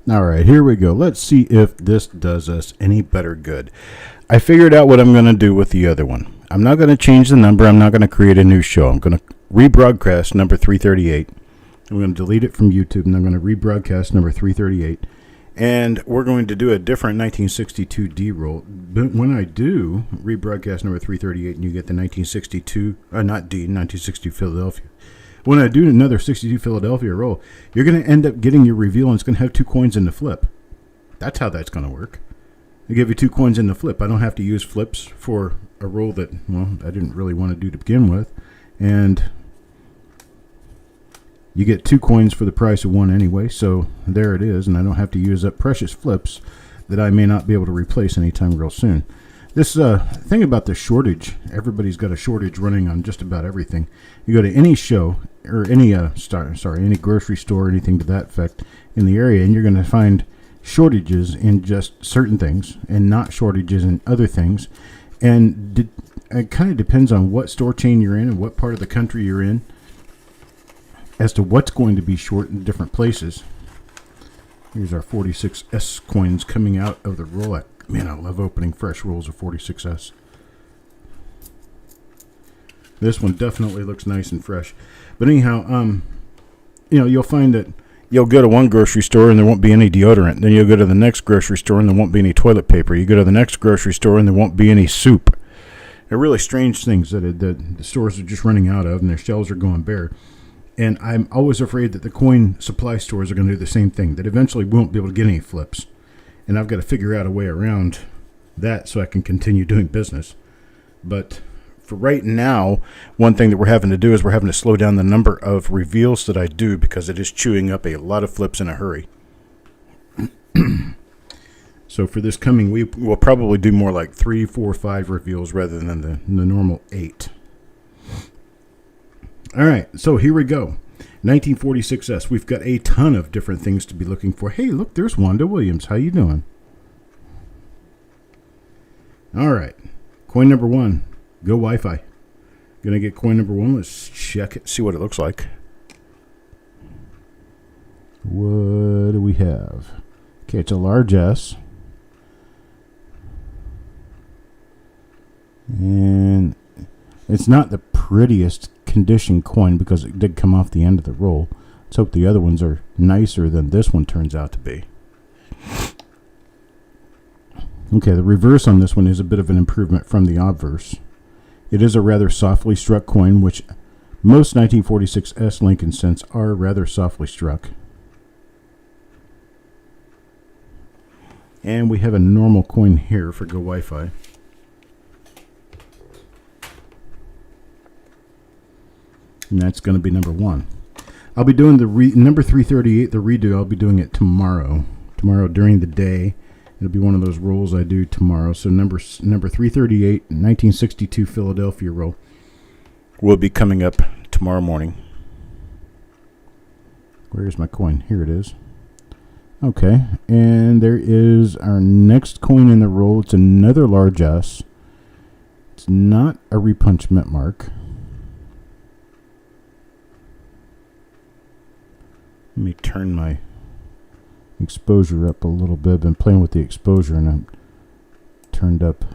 All right, here we go. Let's see if this does us any better good. I figured out what I'm going to do with the other one. I'm not going to change the number. I'm not going to create a new show. I'm going to rebroadcast number 338. I'm going to delete it from YouTube, and I'm going to rebroadcast number 338. And we're going to do a different 1962 D roll. But when I do rebroadcast number 338 and you get the 1962, not D, 1962 Philadelphia. When I do another 62 Philadelphia roll, you're going to end up getting your reveal, and it's going to have 2 coins in the flip. That's how that's going to work. I give you 2 coins in the flip. I don't have to use flips for a roll that, well, I didn't really want to do to begin with. And you get 2 coins for the price of 1 anyway, so there it is, and I don't have to use up precious flips that I may not be able to replace anytime real soon. This thing about the shortage, everybody's got a shortage running on just about everything. You go to any show or any any grocery store, anything to that effect in the area, and you're going to find shortages in just certain things and not shortages in other things. And it kind of depends on what store chain you're in and what part of the country you're in as to what's going to be short in different places. Here's our 46S coins coming out of the roll. Man, I love opening fresh rolls of 46S. This one definitely looks nice and fresh. But anyhow, you'll find that you'll go to one grocery store and there won't be any deodorant. Then you'll go to the next grocery store and there won't be any toilet paper. You go to the next grocery store and there won't be any soup. They're really strange things that the stores are just running out of, and their shelves are going bare. And I'm always afraid that the coin supply stores are going to do the same thing, that eventually we won't be able to get any flips. And I've got to figure out a way around that so I can continue doing business. But for right now, one thing that we're having to do is we're having to slow down the number of reveals that I do because it is chewing up a lot of flips in a hurry. So for this coming week, we'll probably do more like 3, 4, 5 reveals rather than the normal 8. All right, so here we go. 1946S. We've got a ton of different things to be looking for. Hey, look, there's Wanda Williams. How you doing? All right, coin number 1. Go Wi-Fi. Gonna get coin number 1. Let's check it, see what it looks like. What do we have? Okay, it's a large S. And it's not the prettiest condition coin because it did come off the end of the roll. Let's hope the other ones are nicer than this one turns out to be. Okay, the reverse on this one is a bit of an improvement from the obverse. It is a rather softly struck coin, which most 1946S Lincoln cents are rather softly struck. And we have a normal coin here for Go Wi-Fi. And that's going to be number 1. I'll be doing the number 338, the redo. I'll be doing it tomorrow. Tomorrow during the day. It'll be one of those rolls I do tomorrow. So number 338, 1962 Philadelphia roll will be coming up tomorrow morning. Where's my coin? Here it is. Okay, and there is our next coin in the roll. It's another large S. It's not a repunchment mark. Let me turn my exposure up a little bit. I've been playing with the exposure and I'm turned up,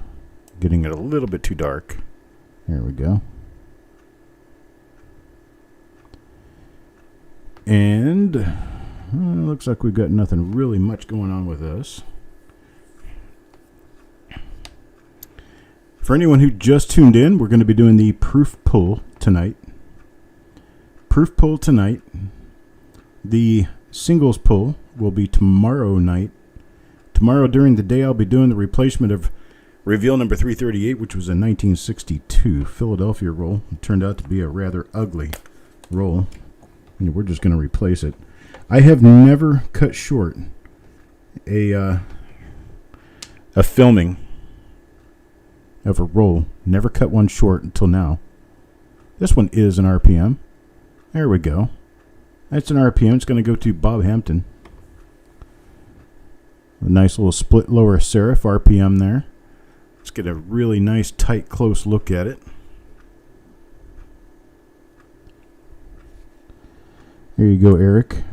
getting it a little bit too dark. There we go. And looks like we've got nothing really much going on with this. For anyone who just tuned in, we're going to be doing the proof pull tonight. Proof pull tonight. The singles pull will be tomorrow night. Tomorrow during the day, I'll be doing the replacement of reveal number 338, which was a 1962 Philadelphia roll. It turned out to be a rather ugly roll, and we're just going to replace it. I have never cut short a filming of a roll. Never cut one short until now. This one is an RPM. There we go. That's an RPM. It's going to go to Bob Hampton. A nice little split lower serif RPM there. Let's get a really nice, tight, close look at it. There you go, Eric.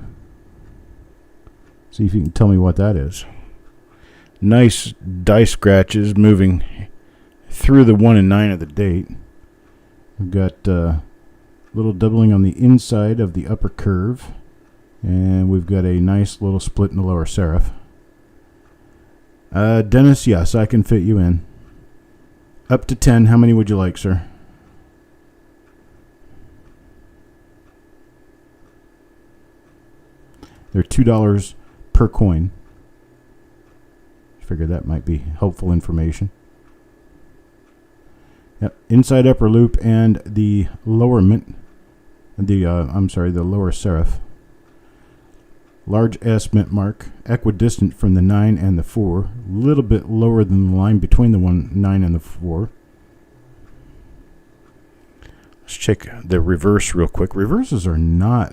See if you can tell me what that is. Nice die scratches moving through the 1 and 9 of the date. We've got a little doubling on the inside of the upper curve. And we've got a nice little split in the lower serif. Dennis, yes, I can fit you in. Up to 10, how many would you like, sir? They're $2 per coin. Figured that might be helpful information. Yep, inside upper loop and the lower the lower serif. Large S mint mark, equidistant from the 9 and the 4, a little bit lower than the line between the 9 and the 4. Let's check the reverse real quick. Reverses are not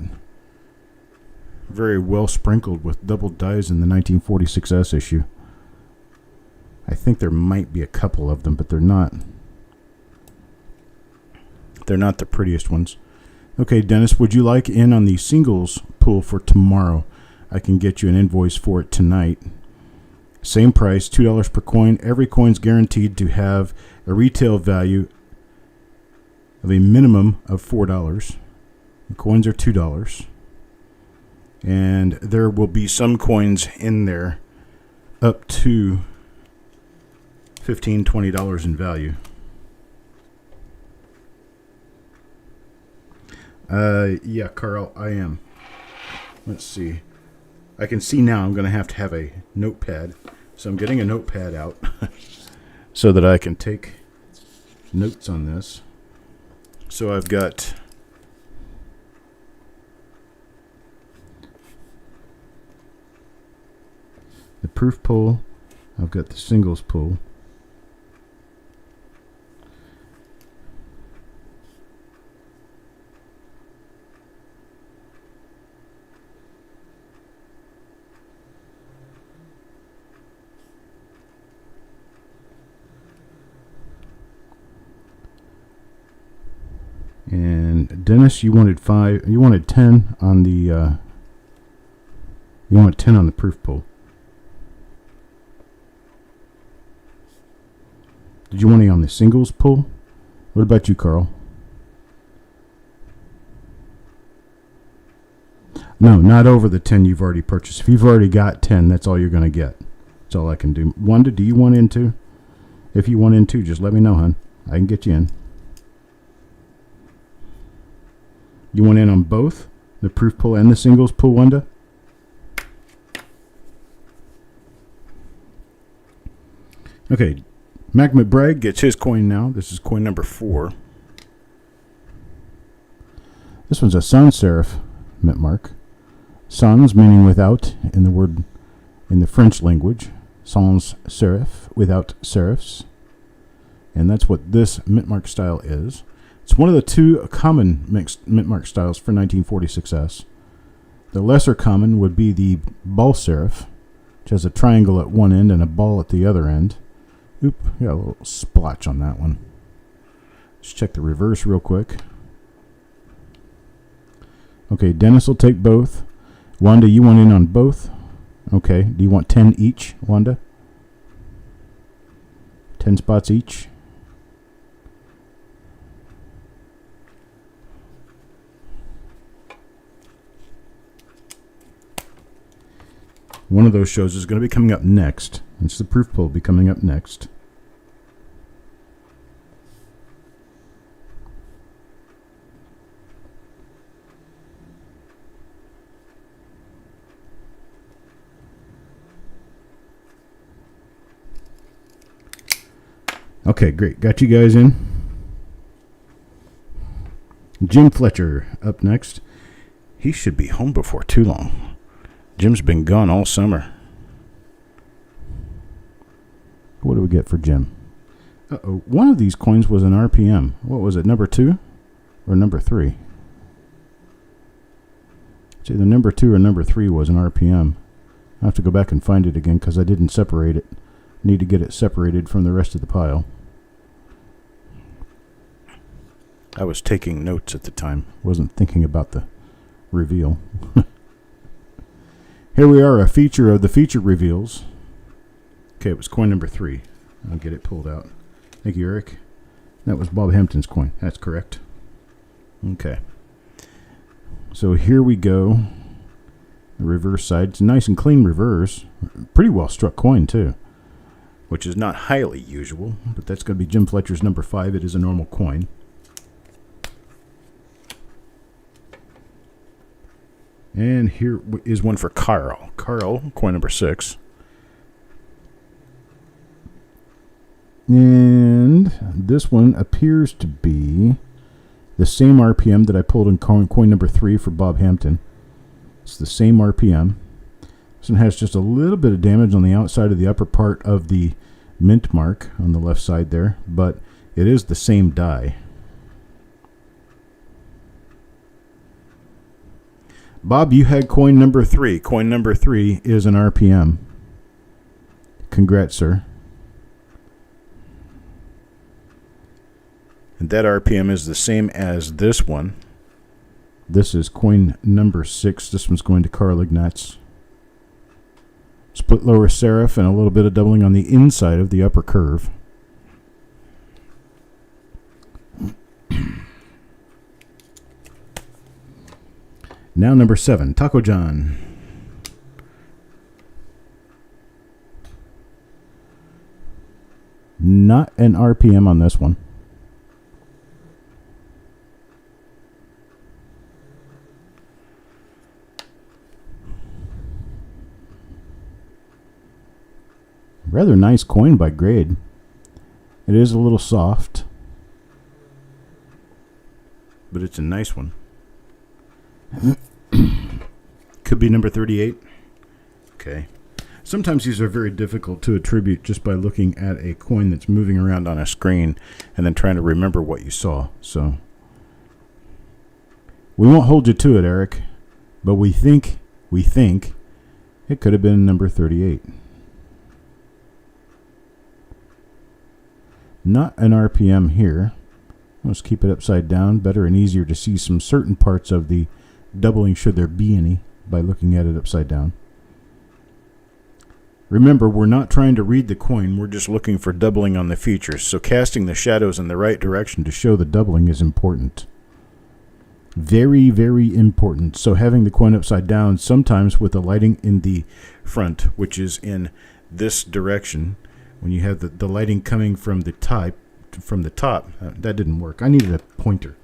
very well sprinkled with double dies in the 1946S issue. I think there might be a couple of them, but they're not. They're not the prettiest ones. Okay, Dennis, would you like in on the singles pool for tomorrow? I can get you an invoice for it tonight. Same price, $2 per coin. Every coin's guaranteed to have a retail value of a minimum of $4. The coins are $2. And there will be some coins in there up to $15, $20 in value. Yeah, Carl, I am. Let's see. I can see now I'm going to have a notepad. So I'm getting a notepad out so that I can take notes on this. So I've got the proof pull. I've got the singles pull. And Dennis, you wanted 10 on the you want 10 on the proof pull. Did you want any on the singles pull? What about you, Carl? No, not over the 10 you've already purchased. If you've already got 10, that's all you're going to get. That's all I can do. Wanda, do you want in too? If you want in too, just let me know, hon. I can get you in. You want in on both? The proof pull and the singles pull, Wanda? Okay. Mac McBride gets his coin now. This is coin number 4. This one's a sans serif mint mark. Sans meaning without in the French language. Sans serif, without serifs. And that's what this mint mark style is. It's one of the 2 common mixed mint mark styles for 1946S. The lesser common would be the ball serif, which has a triangle at one end and a ball at the other end. Oop, got a little splotch on that one. Let's check the reverse real quick. Okay, Dennis will take both. Wanda, you want in on both? Okay, do you want 10 each, Wanda? 10 spots each? One of those shows is going to be coming up next. It's the proof pull will be coming up next. Okay, great. Got you guys in. Jim Fletcher up next. He should be home before too long. Jim's been gone all summer. What do we get for Jim? Uh-oh. One of these coins was an RPM. What was it, number 2 or number 3? It's either number 2 or number 3 was an RPM. I have to go back and find it again because I didn't separate it. Need to get it separated from the rest of the pile. I was taking notes at the time. Wasn't thinking about the reveal. Here we are, a feature of the feature reveals. Okay, it was coin number 3. I'll get it pulled out. Thank you, Eric. That was Bob Hampton's coin. That's correct. Okay. So here we go. The reverse side. It's a nice and clean reverse. Pretty well struck coin, too. Which is not highly usual, but that's going to be Jim Fletcher's number 5. It is a normal coin. And here is one for Carl. Carl, coin number 6. And this one appears to be the same RPM that I pulled in coin number 3 for Bob Hampton. It's the same RPM. This one has just a little bit of damage on the outside of the upper part of the mint mark on the left side there, but it is the same die. Bob, you had coin number 3. Coin number 3 is an RPM. Congrats, sir. And that RPM is the same as this one. This is coin number 6. This one's going to Carl Ignatz. Split lower serif and a little bit of doubling on the inside of the upper curve. Now number 7, Taco John. Not an RPM on this one. Rather nice coin by grade. It is a little soft, but it's a nice one. Could be number 38. Okay. Sometimes these are very difficult to attribute just by looking at a coin that's moving around on a screen and then trying to remember what you saw. So we won't hold you to it, Eric, but we think it could have been number 38. Not an RPM here. Let's keep it upside down. Better and easier to see some certain parts of the doubling, should there be any, by looking at it upside down. Remember, we're not trying to read the coin. We're just looking for doubling on the features. So casting the shadows in the right direction to show the doubling is important. Very, very important. So having the coin upside down, sometimes with the lighting in the front, which is in this direction, when you have the lighting coming from the top, that didn't work. I needed a pointer,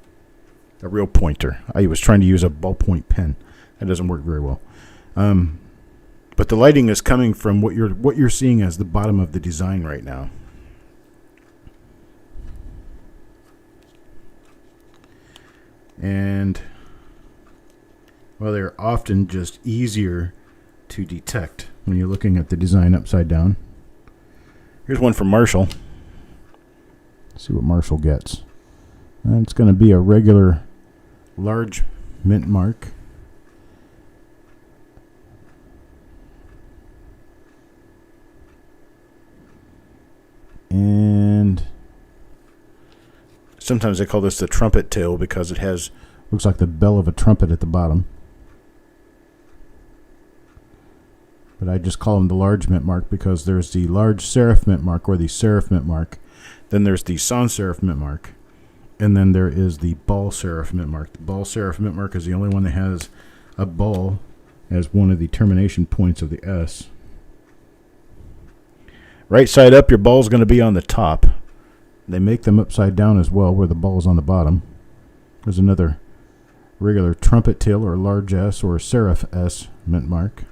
a real pointer. I was trying to use a ballpoint pen. That doesn't work very well. But the lighting is coming from what you're seeing as the bottom of the design right now. And well, they're often just easier to detect when you're looking at the design upside down. Here's one from Marshall. Let's see what Marshall gets. And it's going to be a regular large mint mark. And sometimes they call this the trumpet tail because it has, looks like the bell of a trumpet at the bottom. But I just call them the large mint mark because there's the large serif mint mark or the serif mint mark. Then there's the sans serif mint mark. And then there is the ball serif mint mark. The ball serif mint mark is the only one that has a ball as one of the termination points of the S. Right side up, your ball's going to be on the top. They make them upside down as well, where the ball's on the bottom. There's another regular trumpet tail or large S or serif S mint mark.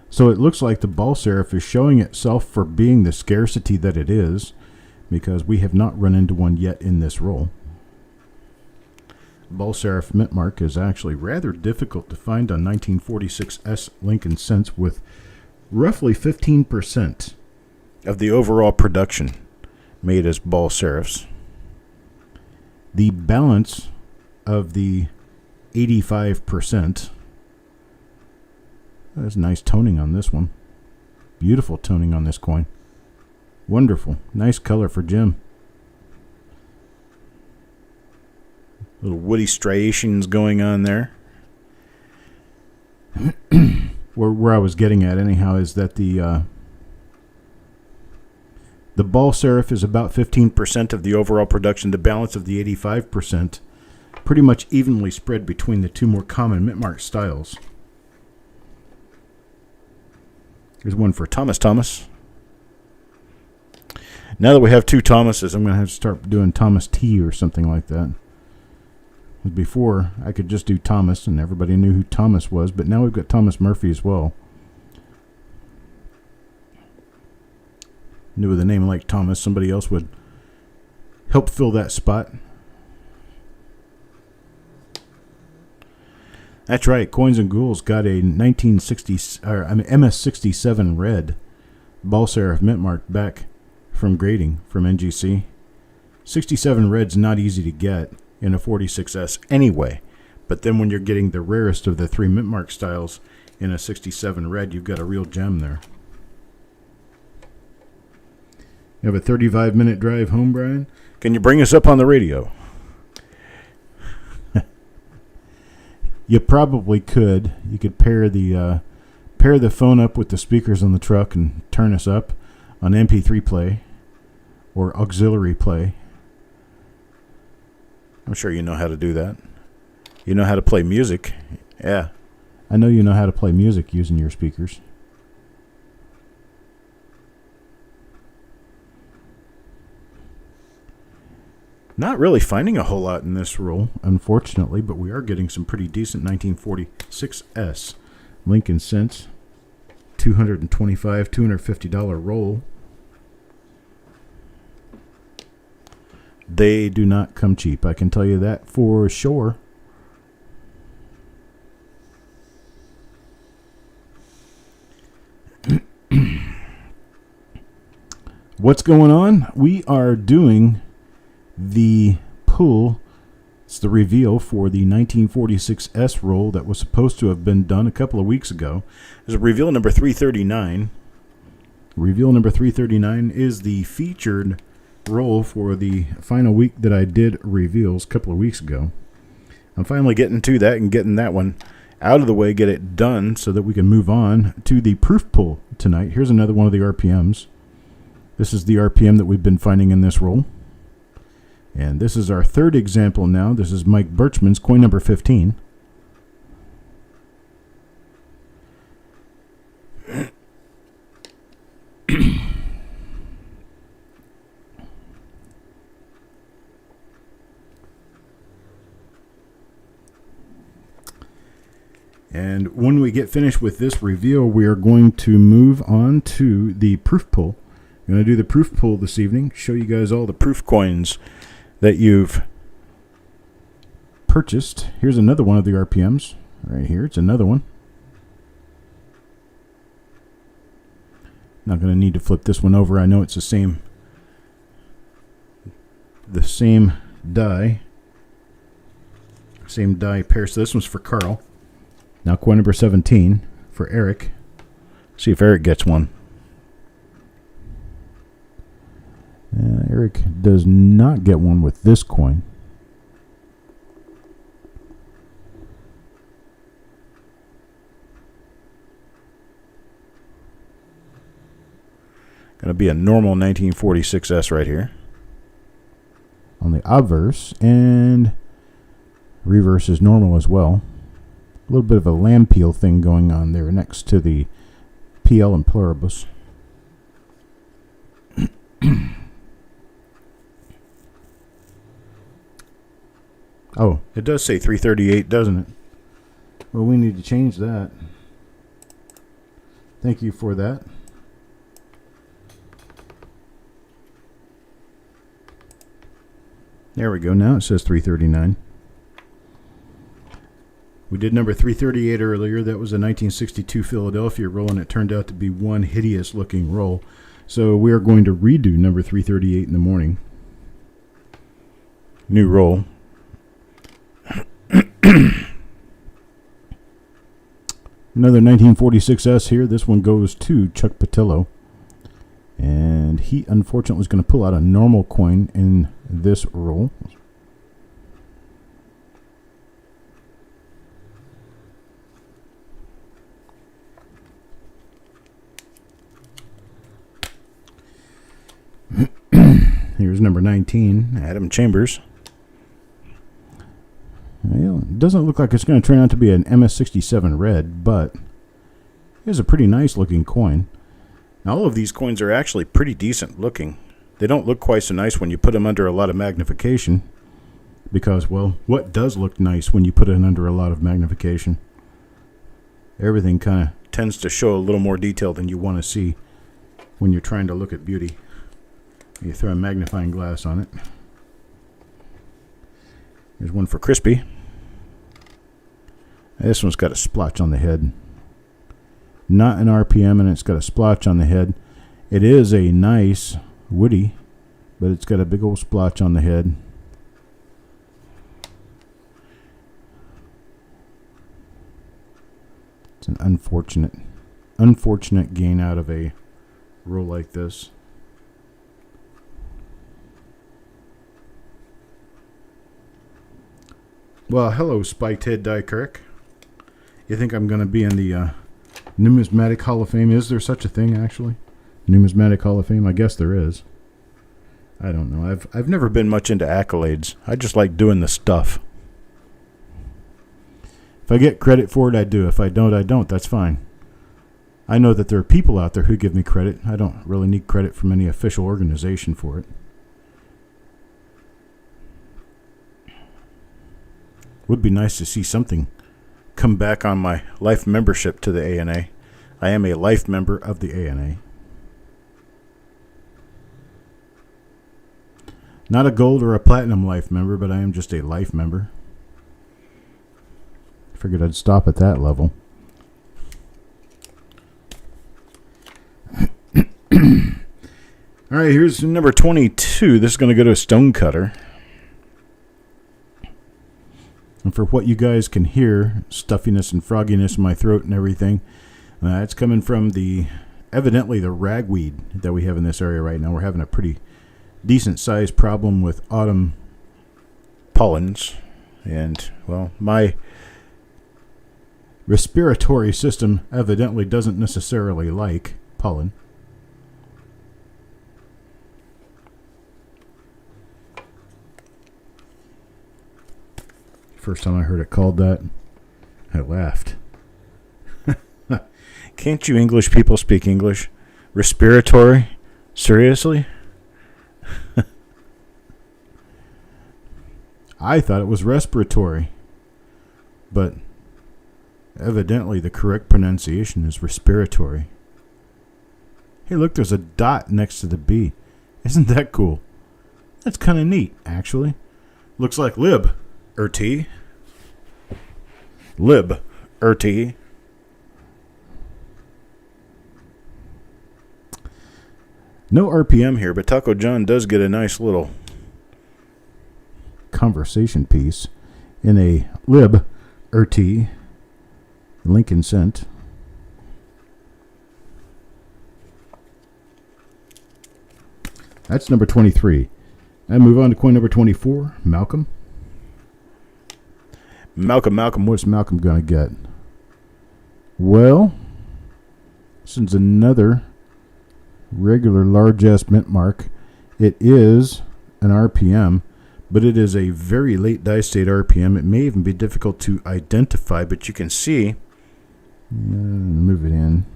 So it looks like the ball serif is showing itself for being the scarcity that it is, because we have not run into one yet in this roll. Ball serif mint mark is actually rather difficult to find on 1946 S Lincoln cents, with roughly 15% of the overall production made as ball serifs. The balance of the 85%. There's nice toning on this one. Beautiful toning on this coin. Wonderful. Nice color for Jim. Little woody striations going on there. Where I was getting at, anyhow, is that the ball serif is about 15% of the overall production. The balance of the 85% pretty much evenly spread between the two more common mint-mark styles. Here's one for Thomas. Now that we have two Thomases, I'm going to have to start doing Thomas T or something like that. Before, I could just do Thomas, and everybody knew who Thomas was, but now we've got Thomas Murphy as well. Knew with a name like Thomas, somebody else would help fill that spot. That's right, Coins and Ghouls got a MS67 red ball serif mint mark back from grading from NGC. 67 red's not easy to get in a 46S anyway, but then when you're getting the rarest of the three mint mark styles in a 67 red, you've got a real gem there. You have a 35-minute drive home, Brian? Can you bring us up on the radio? You probably could. You could pair the phone up with the speakers on the truck and turn us up on MP3 play or auxiliary play. I'm sure you know how to do that. You know how to play music. Yeah. I know you know how to play music using your speakers. Not really finding a whole lot in this roll, unfortunately, but we are getting some pretty decent 1946S Lincoln Cents. $225, $250 roll. They do not come cheap. I can tell you that for sure. What's going on? We are doing the pull. It's the reveal for the 1946S roll that was supposed to have been done a couple of weeks ago. There's a reveal number 339. Reveal number 339 is the featured roll for the final week that I did reveals a couple of weeks ago. I'm finally getting to that and getting that one out of the way, get it done so that we can move on to the proof pull tonight. Here's another one of the RPMs. This is the RPM that we've been finding in this roll. And this is our third example now. This is Mike Birchman's coin number 15. And when we get finished with this reveal, we are going to move on to the proof pull. I'm going to do the proof pull this evening, show you guys all the proof coins that you've purchased. Here's another one of the RPMs. Right here, it's another one. Not going to need to flip this one over. I know it's the same die. Same die pair. So this one's for Carl. Now coin number 17 for Eric. See if Eric gets one. Eric does not get one with this coin. Going to be a normal 1946S right here. On the obverse, and reverse is normal as well. A little bit of a lamb peel thing going on there next to the PL and pluribus. Oh, it does say 338, doesn't it? Well, we need to change that. Thank you for that. There we go. Now it says 339. We did number 338 earlier. That was a 1962 Philadelphia roll, and it turned out to be one hideous looking roll. So we are going to redo number 338 in the morning. New roll. Another 1946S here. This one goes to Chuck Patillo. And he unfortunately is going to pull out a normal coin in this roll. There's number 19, Adam Chambers. Well, it doesn't look like it's going to turn out to be an MS67 red, but it's a pretty nice looking coin. Now, all of these coins are actually pretty decent looking. They don't look quite so nice when you put them under a lot of magnification. Because, well, what does look nice when you put it under a lot of magnification? Everything kind of tends to show a little more detail than you want to see when you're trying to look at beauty. You throw a magnifying glass on it. Here's one for Crispy. This one's got a splotch on the head. Not an RPM, and it's got a splotch on the head. It is a nice woody, but it's got a big old splotch on the head. It's an unfortunate gain out of a roll like this. Well, hello, Spiked Head Die Kirk. You think I'm going to be in the Numismatic Hall of Fame? Is there such a thing, actually? Numismatic Hall of Fame? I guess there is. I don't know. I've never been much into accolades. I just like doing the stuff. If I get credit for it, I do. If I don't, I don't. That's fine. I know that there are people out there who give me credit. I don't really need credit from any official organization for it. Would be nice to see something come back on my life membership to the ANA. I am a life member of the ANA. Not a gold or a platinum life member, but I am just a life member. Figured I'd stop at that level. All right, here's number 22. This is going to go to a stonecutter. And for what you guys can hear, stuffiness and frogginess in my throat and everything, it's coming from evidently the ragweed that we have in this area right now. We're having a pretty decent sized problem with autumn pollens. And, well, my respiratory system evidently doesn't necessarily like pollen. First time I heard it called that, I laughed. Can't you English people speak English? Respiratory? Seriously? I thought it was respiratory, but evidently the correct pronunciation is respiratory. Hey, look, there's a dot next to the B. Isn't that cool? That's kind of neat, actually. Looks like lib. T. Lib. T. No RPM here, but Taco John does get a nice little conversation piece in a lib. T. Lincoln Cent. That's number 23. And move on to coin number 24, Malcolm. Malcolm, what's Malcolm going to get? Well, this is another regular large-ass mint mark. It is an RPM, but it is a very late die state RPM. It may even be difficult to identify, but you can see. Move it in.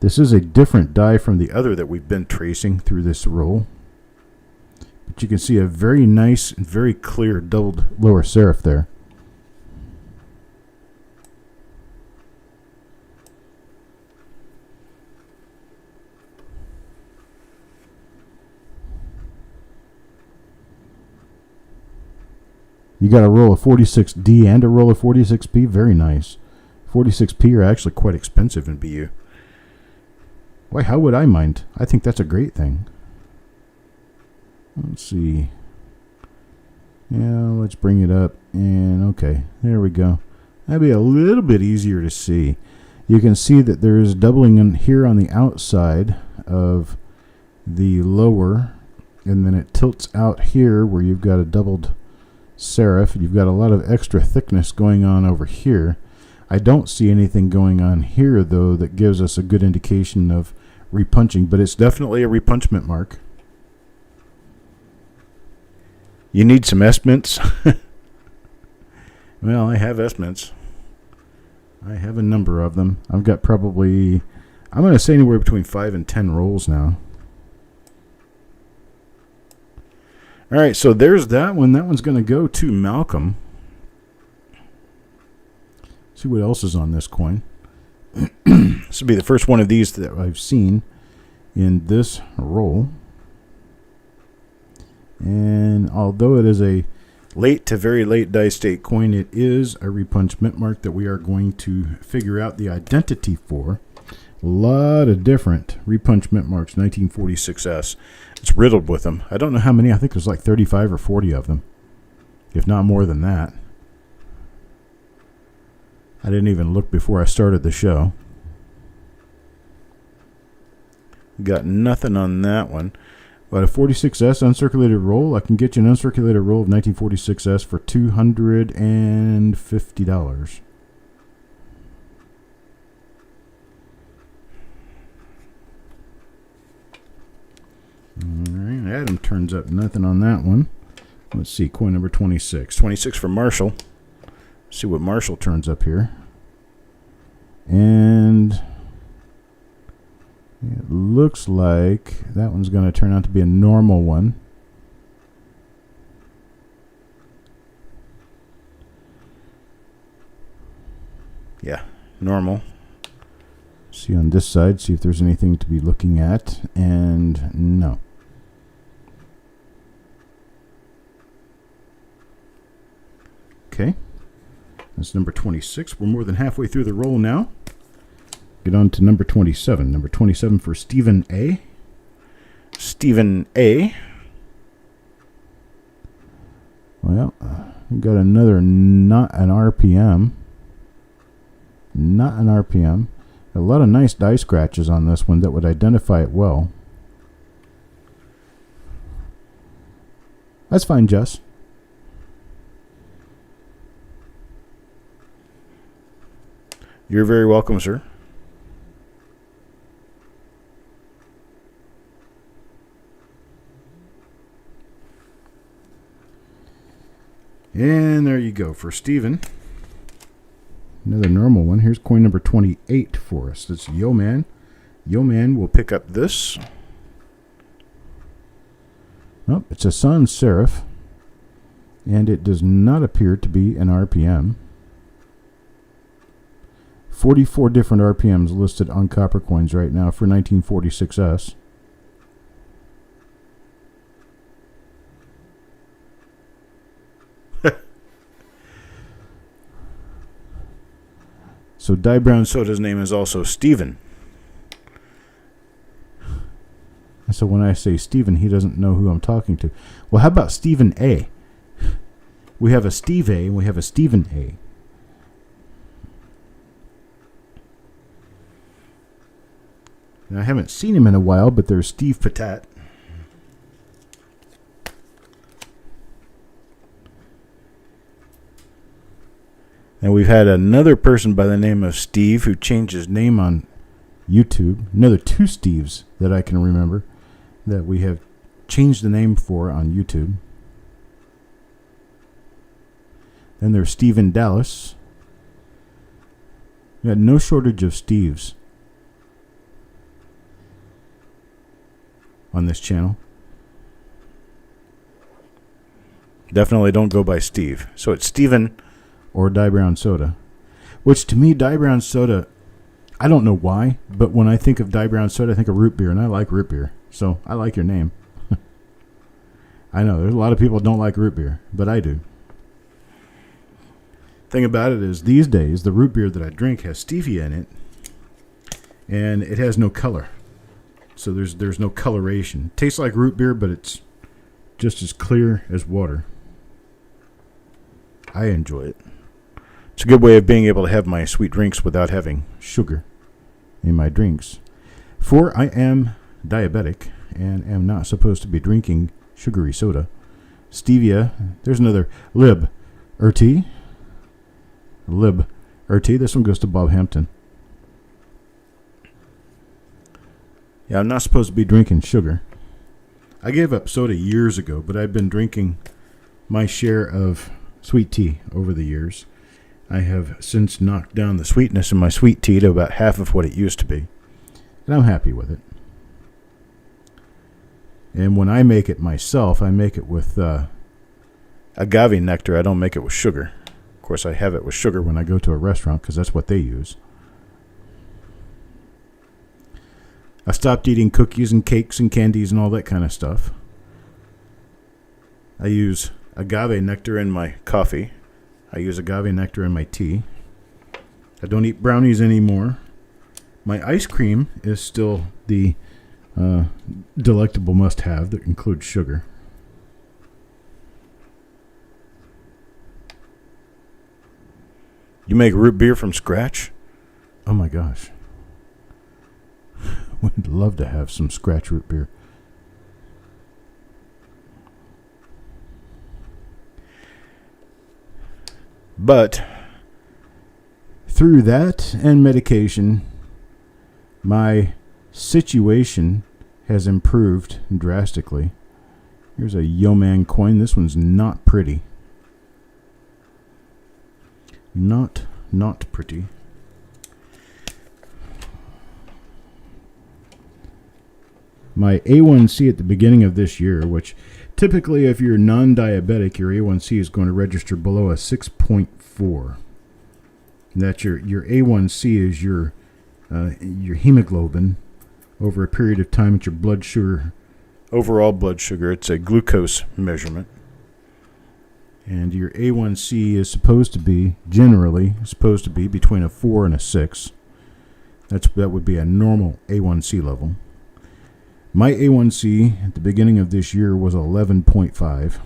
This is a different die from the other that we've been tracing through this roll. But you can see a very nice and very clear doubled lower serif there. You got a roll of 46D and a roll of 46P. Very nice. 46P are actually quite expensive in BU. Why, how would I mind? I think that's a great thing. Let's see. Yeah, let's bring it up. And okay, there we go. That'd be a little bit easier to see. You can see that there is doubling in here on the outside of the lower. And then it tilts out here where you've got a doubled serif. You've got a lot of extra thickness going on over here. I don't see anything going on here, though, that gives us a good indication of repunching. But it's definitely a repunchment mark. You need some estimates? Well, I have estimates. I have a number of them. I've got probably, I'm going to say anywhere between 5 and 10 rolls now. All right, so there's that one. That one's going to go to Malcolm. See what else is on this coin. This will be the first one of these that I've seen in this roll. And although it is a late to very late dice date coin, it is a repunch mint mark that we are going to figure out the identity for. A lot of different repunch mint marks, 1946S. It's riddled with them. I don't know how many. I think there's like 35 or 40 of them, if not more than that. I didn't even look before I started the show. Got nothing on that one. But a 46S uncirculated roll, I can get you an uncirculated roll of 1946S for $250. Alright, Adam turns up nothing on that one. Let's see, coin number 26. 26 for Marshall. Let's see what Marshall turns up here. And it looks like that one's going to turn out to be a normal one. Yeah, normal. See on this side, see if there's anything to be looking at, and no. Okay, that's number 26. We're more than halfway through the roll now. Get on to number 27. Number 27 for Stephen A. Stephen A. Well, we've got another not an RPM. Not an RPM. A lot of nice die scratches on this one that would identify it well. That's fine, Jess. You're very welcome, sir. And there you go for Steven. Another normal one. Here's coin number 28 for us. That's Yo Man. Yo Man will pick up this. Oh, it's a sans serif. And it does not appear to be an RPM. 44 different RPMs listed on copper coins right now for 1946S. So Die Brown Soda's name is also Steven. So when I say Steven, he doesn't know who I'm talking to. Well, how about Stephen A? We have a Steve A and we have a Stephen A. And I haven't seen him in a while, but there's Steve Patat. And we've had another person by the name of Steve who changed his name on YouTube. Another two Steves that I can remember that we have changed the name for on YouTube. Then there's Steve in Dallas. We got no shortage of Steves on this channel. Definitely don't go by Steve. So it's Steven or Die Brown Soda. Which to me, Die Brown Soda, I don't know why, but when I think of Die Brown Soda, I think of root beer, and I like root beer. So I like your name. I know there's a lot of people that don't like root beer, but I do. Thing about it is these days, the root beer that I drink has stevia in it, and it has no color. So there's no coloration. It tastes like root beer, but it's just as clear as water. I enjoy it. It's a good way of being able to have my sweet drinks without having sugar in my drinks. For I am diabetic and am not supposed to be drinking sugary soda. Stevia, there's another Lib RT. Lib RT, this one goes to Bob Hampton. Yeah, I'm not supposed to be drinking sugar. I gave up soda years ago, but I've been drinking my share of sweet tea over the years. I have since knocked down the sweetness in my sweet tea to about half of what it used to be. And I'm happy with it. And when I make it myself, I make it with agave nectar. I don't make it with sugar. Of course, I have it with sugar when I go to a restaurant because that's what they use. I stopped eating cookies and cakes and candies and all that kind of stuff. I use agave nectar in my coffee. I use agave nectar in my tea. I don't eat brownies anymore. My ice cream is still the delectable must-have that includes sugar. You make root beer from scratch? Oh my gosh. Would love to have some scratch root beer. But through that and medication, my situation has improved drastically. Here's a Yeoman coin. This one's not pretty. Not pretty. My A1C at the beginning of this year, which typically if you're non-diabetic, your A1C is going to register below a 6.4. That's your A1C is your hemoglobin over a period of time. It's your blood sugar, overall blood sugar. It's a glucose measurement. And your A1C is generally supposed to be between a 4 and a 6. That would be a normal A1C level. My A1C at the beginning of this year was 11.5.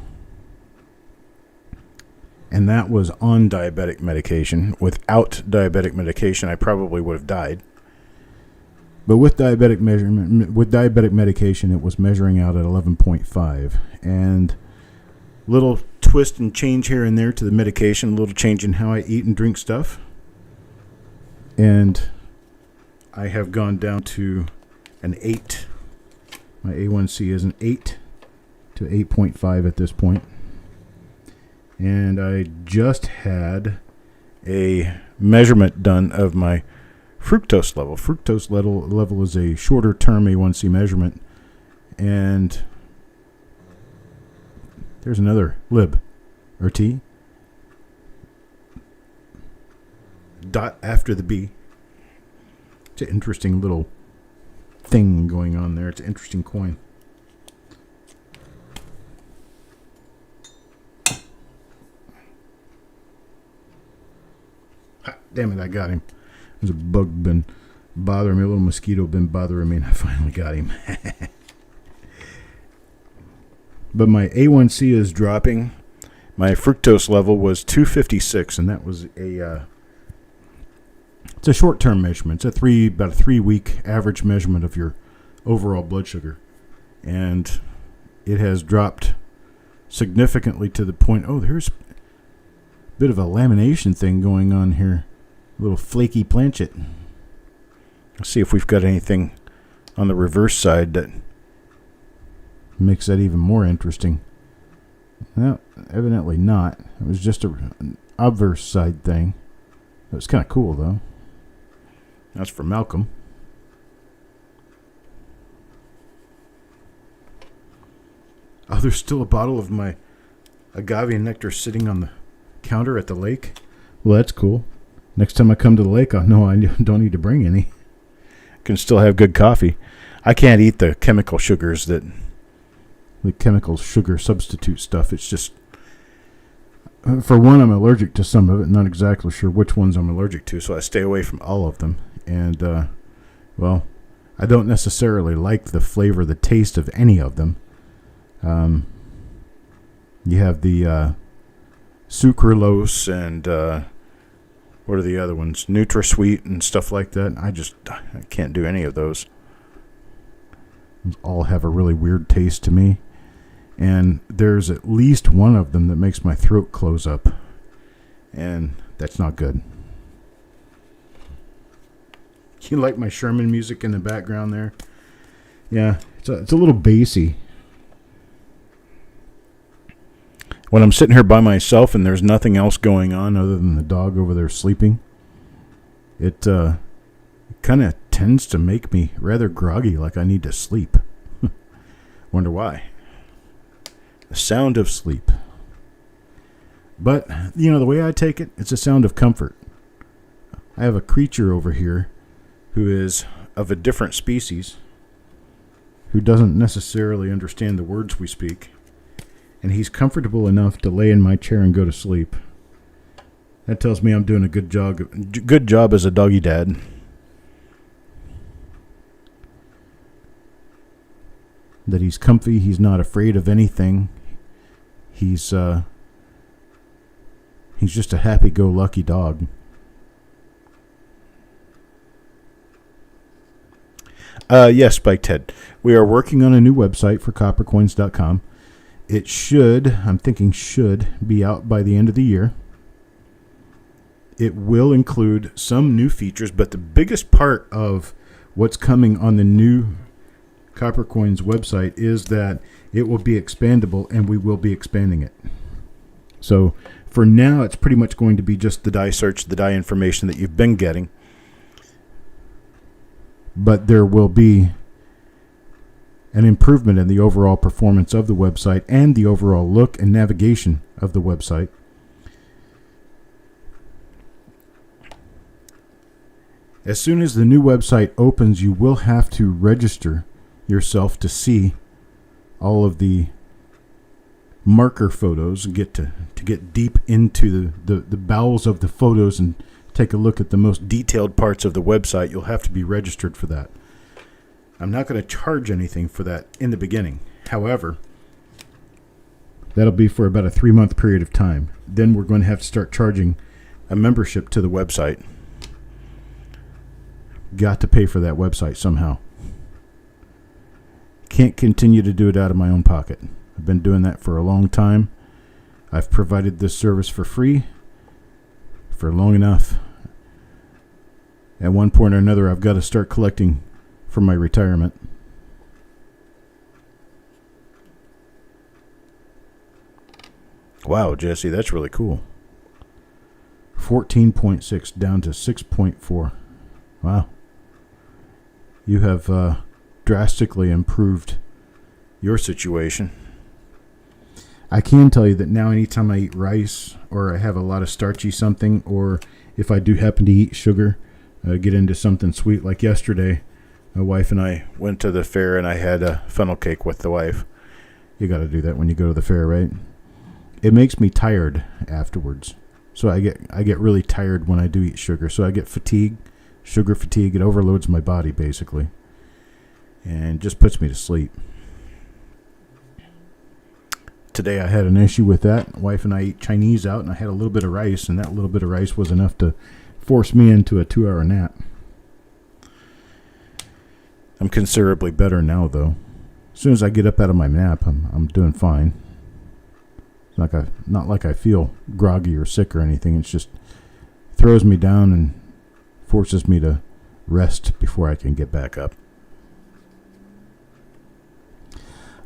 And that was on diabetic medication. Without diabetic medication, I probably would have died. But with diabetic medication, it was measuring out at 11.5. And little twist and change here and there to the medication, a little change in how I eat and drink stuff. And I have gone down to an 8. My A1C is an 8 to 8.5 at this point. And I just had a measurement done of my fructose level. Fructose level is a shorter term A1C measurement. And there's another lib or T. Dot after the B. It's an interesting little thing going on there. It's an interesting coin. Damn it, I got him. There's a bug been bothering me, a little mosquito been bothering me, and I finally got him. But my A1C is dropping. My fructose level was 256, and that was it's a short-term measurement. It's about a 3-week average measurement of your overall blood sugar. And it has dropped significantly to the point, there's a bit of a lamination thing going on here. A little flaky planchet. Let's see if we've got anything on the reverse side that makes that even more interesting. Well, evidently not. It was just an obverse side thing. It was kind of cool, though. That's for Malcolm. Oh, there's still a bottle of my agave nectar sitting on the counter at the lake. Well, that's cool. Next time I come to the lake, I know I don't need to bring any. Can still have good coffee. I can't eat the chemical sugars the chemical sugar substitute stuff. It's just, for one, I'm allergic to some of it. Not exactly sure which ones I'm allergic to, so I stay away from all of them. And, I don't necessarily like the flavor, the taste of any of them. You have the sucralose and what are the other ones? NutraSweet and stuff like that. I can't do any of those. Those all have a really weird taste to me. And there's at least one of them that makes my throat close up. And that's not good. You like my Sherman music in the background there? Yeah, it's a little bassy. When I'm sitting here by myself and there's nothing else going on other than the dog over there sleeping, it kind of tends to make me rather groggy, like I need to sleep. Wonder why. The sound of sleep. But, the way I take it, it's a sound of comfort. I have a creature over here who is of a different species, who doesn't necessarily understand the words we speak, and he's comfortable enough to lay in my chair and go to sleep. That tells me I'm doing a good job as a doggy dad. That he's comfy, he's not afraid of anything. He's just a happy-go-lucky dog. Yes, Spike Ted. We are working on a new website for coppercoins.com. It should be out by the end of the year. It will include some new features, but the biggest part of what's coming on the new Copper Coins website is that it will be expandable, and we will be expanding it. So for now, it's pretty much going to be just the die search, the die information that you've been getting. But there will be an improvement in the overall performance of the website and the overall look and navigation of the website. As soon as the new website opens, you will have to register yourself to see all of the marker photos and get deep into the bowels of the photos and take a look at the most detailed parts of the website. You'll have to be registered for that. I'm not going to charge anything for that in the beginning. However, that'll be for about a 3-month period of time. Then we're going to have to start charging a membership to the website. Got to pay for that website somehow. Can't continue to do it out of my own pocket. I've been doing that for a long time. I've provided this service for free for long enough. At one point or another, I've got to start collecting for my retirement. Wow, Jesse, that's really cool. 14.6 down to 6.4. Wow. You have drastically improved your situation. I can tell you that now anytime I eat rice or I have a lot of starchy something, or if I do happen to eat sugar, get into something sweet, like yesterday, my wife and I went to the fair and I had a funnel cake with the wife. You got to do that when you go to the fair, right? It makes me tired afterwards. So I get really tired when I do eat sugar. So I get sugar fatigue. It overloads my body basically, and just puts me to sleep. Today I had an issue with that. Wife and I eat Chinese out, and I had a little bit of rice, and that little bit of rice was enough to force me into a 2-hour nap. I'm considerably better now, though. As soon as I get up out of my nap, I'm doing fine. It's not like I feel groggy or sick or anything. It's just throws me down and forces me to rest before I can get back up.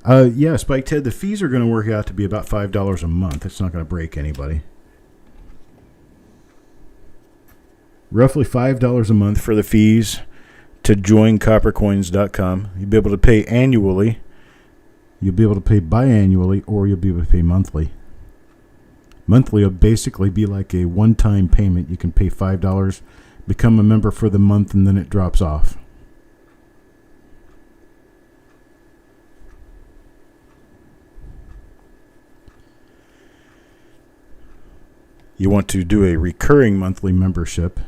Yeah, Spike Ted, the fees are going to work out to be about $5 a month. It's not going to break anybody. Roughly $5 a month for the fees to join coppercoins.com. You'll be able to pay annually. You'll be able to pay biannually, or you'll be able to pay monthly. Monthly will basically be like a one-time payment. You can pay $5, become a member for the month, and then it drops off. You want to do a recurring monthly membership,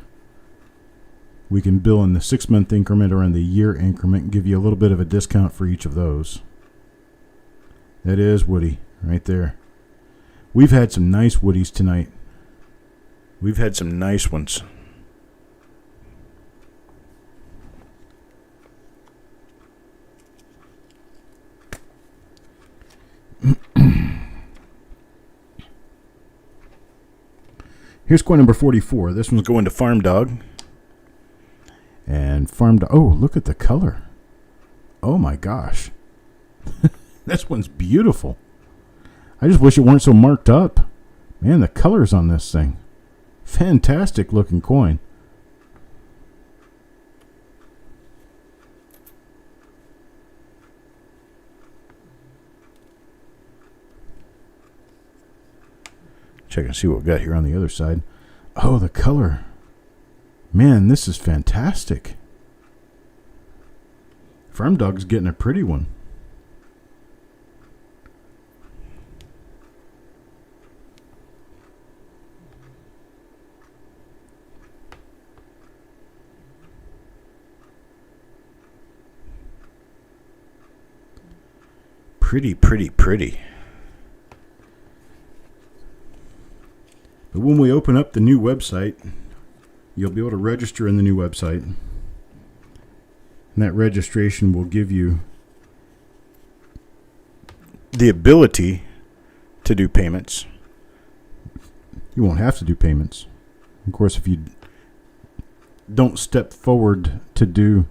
we can bill in the 6-month increment or in the year increment and give you a little bit of a discount for each of those. That is Woody right there. We've had some nice Woodies tonight. We've had some nice ones. Here's coin number 44. This one's going to Farm Dog. And Farm Dog. Oh, look at the color. Oh my gosh. This one's beautiful. I just wish it weren't so marked up. Man, the colors on this thing. Fantastic looking coin. Check and see what we got here on the other side. Oh, the color. Man, this is fantastic. Farm Dog's getting a pretty one. Pretty, pretty, pretty. But when we open up the new website, you'll be able to register in the new website. And that registration will give you the ability to do payments. You won't have to do payments. Of course, if you don't step forward to do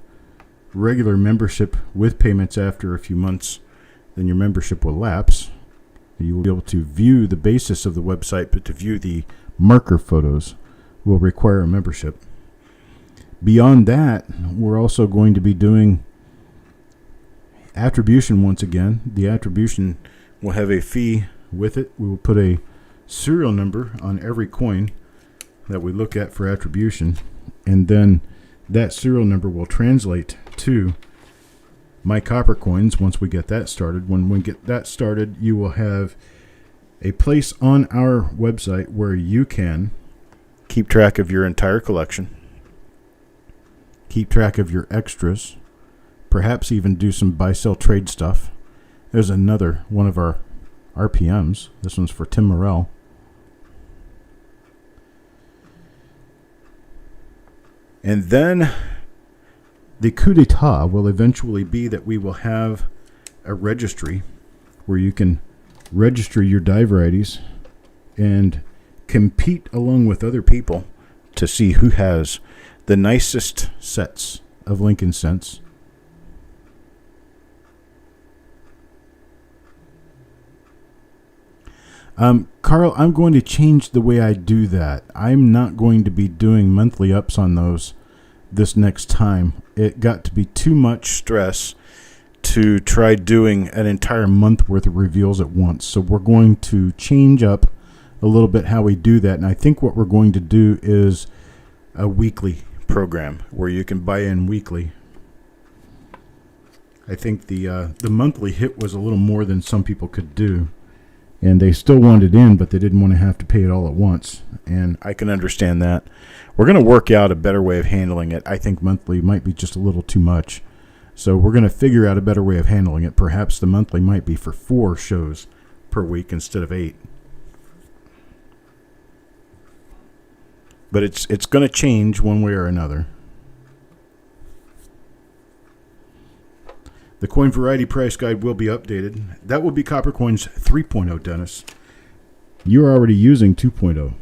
regular membership with payments after a few months, then your membership will lapse. You will be able to view the basis of the website, but to view the marker photos will require a membership. Beyond that, we're also going to be doing attribution once again. The attribution will have a fee with it. We will put a serial number on every coin that we look at for attribution, and then that serial number will translate to My Copper Coins once we get that started. When we get that started, you will have a place on our website where you can keep track of your entire collection, keep track of your extras, perhaps even do some buy-sell trade stuff. There's another one of our RPMs. This one's for Tim Morrell. And then the coup d'etat will eventually be that we will have a registry where you can register your die varieties and compete along with other people to see who has the nicest sets of Lincoln cents. Carl, I'm going to change the way I do that. I'm not going to be doing monthly ups on those this next time. It got to be too much stress to try doing an entire month worth of reveals at once. So we're going to change up a little bit how we do that. And I think what we're going to do is a weekly program where you can buy in weekly. I think the monthly hit was a little more than some people could do. And they still wanted in, but they didn't want to have to pay it all at once. And I can understand that. We're going to work out a better way of handling it. I think monthly might be just a little too much. So we're going to figure out a better way of handling it. Perhaps the monthly might be for 4 shows per week instead of 8. But it's going to change one way or another. The coin variety price guide will be updated. That will be Copper Coins 3.0, Dennis. You're already using 2.0.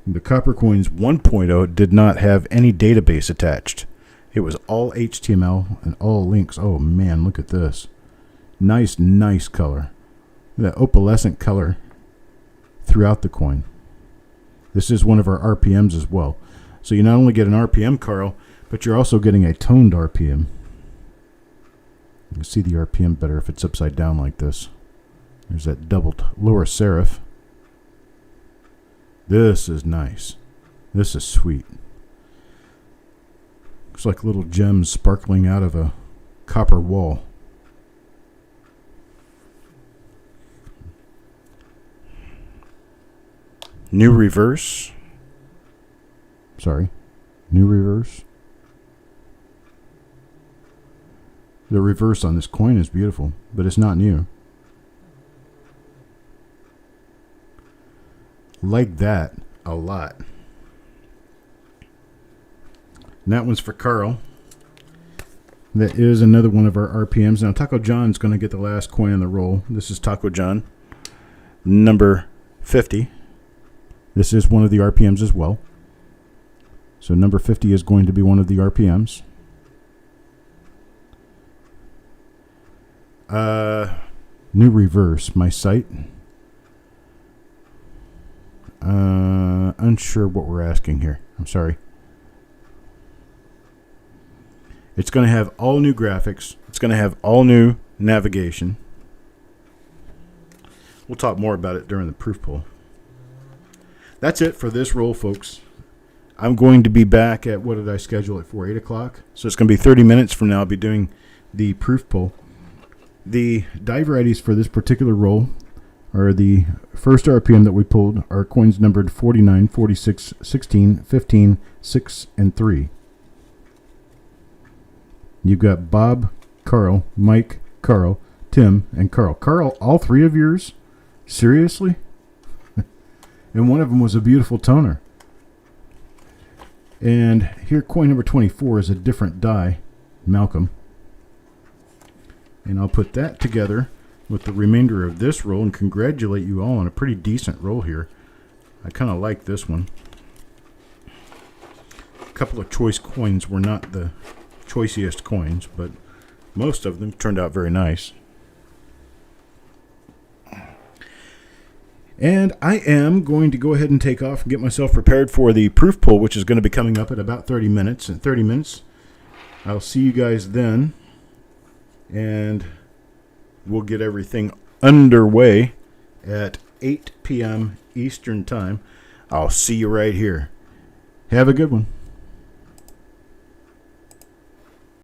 The Copper Coins 1.0 did not have any database attached. It was all HTML and all links. Oh man, look at this. Nice, nice color. That opalescent color throughout the coin. This is one of our RPMs as well. So you not only get an RPM, Carl, but you're also getting a toned RPM. You can see the RPM better if it's upside down like this. There's that doubled lower serif. This is nice. This is sweet. Looks like little gems sparkling out of a copper wall. New reverse. Sorry. New reverse. The reverse on this coin is beautiful, but it's not new. Like that a lot. And that one's for Carl. That is another one of our RPMs. Now Taco John's going to get the last coin on the roll. This is Taco John, number 50. This is one of the RPMs as well. So number 50 is going to be one of the RPMs. New reverse. My site unsure what we're asking here. I'm sorry. It's going to have all new graphics. It's going to have all new navigation. We'll talk more about it during the proof pull. That's it for this roll, folks. I'm going to be back at, what did I schedule it for, 8 o'clock? So it's going to be 30 minutes from now. I'll be doing the proof pull. The die varieties for this particular roll are the first RPM that we pulled are coins numbered 49, 46, 16, 15, 6, and 3. You've got Bob, Carl, Mike, Carl, Tim, and Carl. Carl, all three of yours? Seriously? And one of them was a beautiful toner. And here, coin number 24 is a different die, Malcolm. And I'll put that together with the remainder of this roll and congratulate you all on a pretty decent roll here. I kind of like this one. A couple of choice coins were not the choicest coins, but most of them turned out very nice. And I am going to go ahead and take off and get myself prepared for the proof pull, which is going to be coming up at about 30 minutes. In 30 minutes, I'll see you guys then, and we'll get everything underway at 8 p.m. Eastern Time. I'll see you right here. Have a good one.